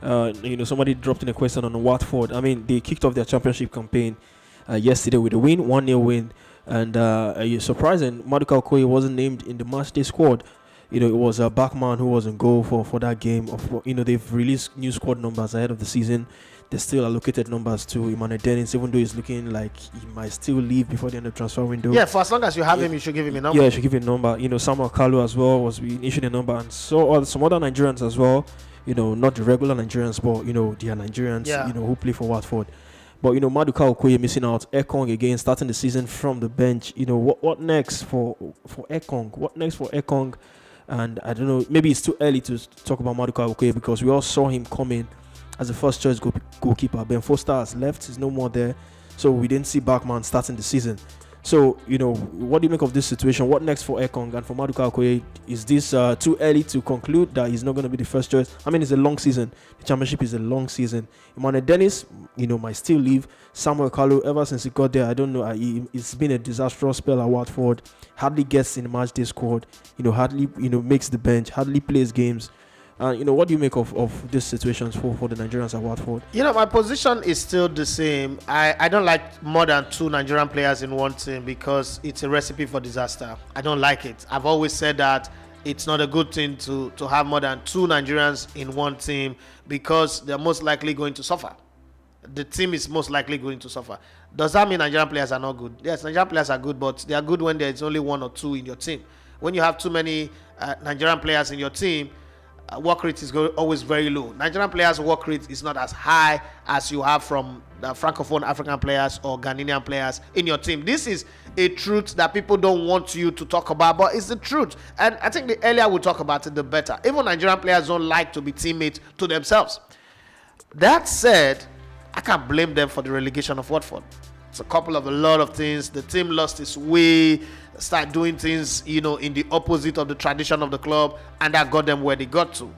Somebody dropped in a question on Watford. I mean, they kicked off their championship campaign yesterday with a win, 1-0 win. And surprising, Maduka Okoye wasn't named in the matchday squad. It was a backman who was in goal for that game. They've released new squad numbers ahead of the season. They still allocated numbers to Emmanuel Dennis, even though he's looking like he might still leave before the end of the transfer window. Yeah, for as long as you have him, you should give him a number. Yeah, you should give him a number. Samuel Kalu as well was issued a number, and so some other Nigerians as well. Not the regular Nigerians, but they are Nigerians. Who play for Watford. But Maduka Okoye missing out. Ekong again starting the season from the bench. What next for Ekong? What next for Ekong? And I don't know. Maybe it's too early to talk about Maduka Okoye because we all saw him coming as the first choice goalkeeper. Ben Foster has left; he's no more there, so we didn't see Bachmann starting the season. So what do you make of this situation? What next for Ekong and for Maduka Okoye? Is this too early to conclude that he's not going to be the first choice? I mean, it's a long season. The championship is a long season. Emmanuel Dennis, might still leave. Samuel Kalu, ever since he got there, I don't know. It's been a disastrous spell at Watford. Hardly gets in the matchday squad. Hardly makes the bench. Hardly plays games. What do you make of these situations for the Nigerians at Watford? My position is still the same. I don't like more than 2 Nigerian players in one team because it's a recipe for disaster. I don't like it. I've always said that it's not a good thing to have more than 2 Nigerians in one team because they're most likely going to suffer. The team is most likely going to suffer. Does that mean Nigerian players are not good? Yes, Nigerian players are good, but they are good when there's only 1 or 2 in your team. When you have too many Nigerian players in your team, work rate is always very low. Nigerian players' work rate is not as high as you have from the Francophone African players or Ghanaian players in your team. This is a truth that people don't want you to talk about, but it's the truth. And I think the earlier we talk about it, the better. Even Nigerian players don't like to be teammates to themselves. That said, I can't blame them for the relegation of Watford. It's a lot of things. The team lost its way, start doing things, in the opposite of the tradition of the club, and that got them where they got to.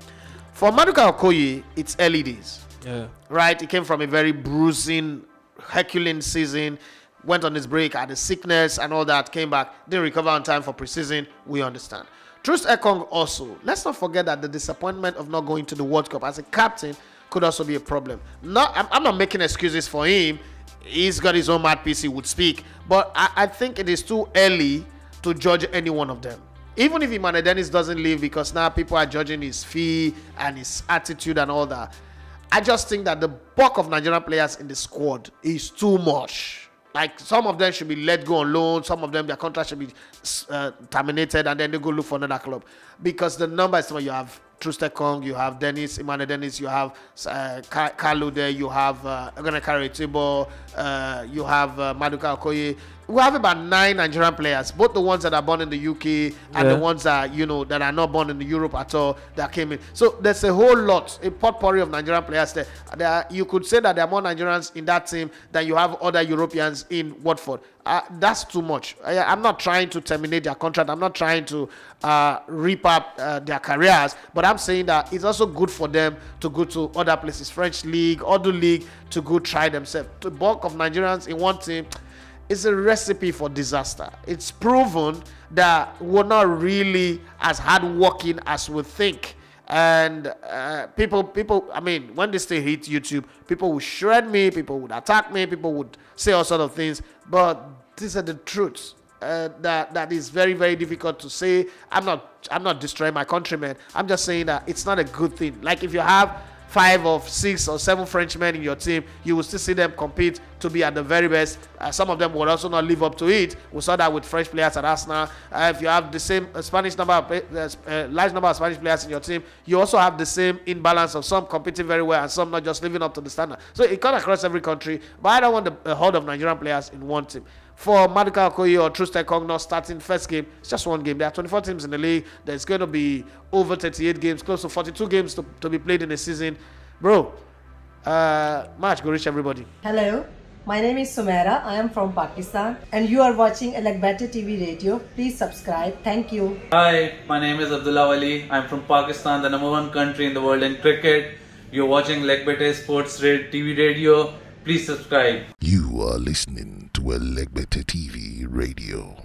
For Maduka Okoye, it's early days. Yeah. Right? He came from a very bruising, Herculean season, went on his break, had a sickness and all that, came back, didn't recover on time for preseason. We understand. Troost Ekong also. Let's not forget that the disappointment of not going to the World Cup as a captain could also be a problem. I'm not making excuses for him. He's got his own mad piece, he would speak. But I think it is too early to judge any one of them. Even if Emmanuel Dennis doesn't leave, because now people are judging his fee and his attitude and all that. I just think that the bulk of Nigerian players in the squad is too much. Like, some of them should be let go on loan. Some of them, their contract should be terminated, and then they go look for another club. Because the number is what you have. Troost Ekong, you have Emmanuel Dennis, you have Kalu there, you have Ogonekare Tibo, you have Maduka Okoye. We have about 9 Nigerian players, both the ones that are born in the UK and the ones that that are not born in Europe at all that came in. So there's a whole lot, a potpourri of Nigerian players there. You could say that there are more Nigerians in that team than you have other Europeans in Watford. That's too much. I'm not trying to terminate their contract. I'm not trying to rip up their careers, but I'm saying that it's also good for them to go to other places, French league, other league, to go try themselves. The bulk of Nigerians in one team is a recipe for disaster. It's proven that we're not really as hardworking as we think. And people, I mean, when this thing hit YouTube, people would shred me, people would attack me, people would say all sorts of things. But these are the truths. That is very, very difficult to say. I'm not destroying my countrymen. I'm just saying that it's not a good thing. Like, if you have 5 or 6 or 7 Frenchmen in your team, you will still see them compete to be at the very best. Some of them will also not live up to it. We saw that with French players at Arsenal. If you have the same large number of Spanish players in your team, you also have the same imbalance of some competing very well and some not just living up to the standard. So it cuts across every country. But I don't want a horde of Nigerian players in one team. For Maduka Okoye or Troost Ekong not starting first game, it's just one game. There are 24 teams in the league. There's going to be over 38 games, close to 42 games to be played in a season. Bro, match go reach everybody. Hello, my name is Sumaira. I am from Pakistan and you are watching Liability TV radio. Please subscribe. Thank you. Hi, my name is Abdullah Ali. I'm from Pakistan, the #1 country in the world in cricket. You're watching Liability Sports TV radio. Please subscribe. You are listening to Liability TV radio.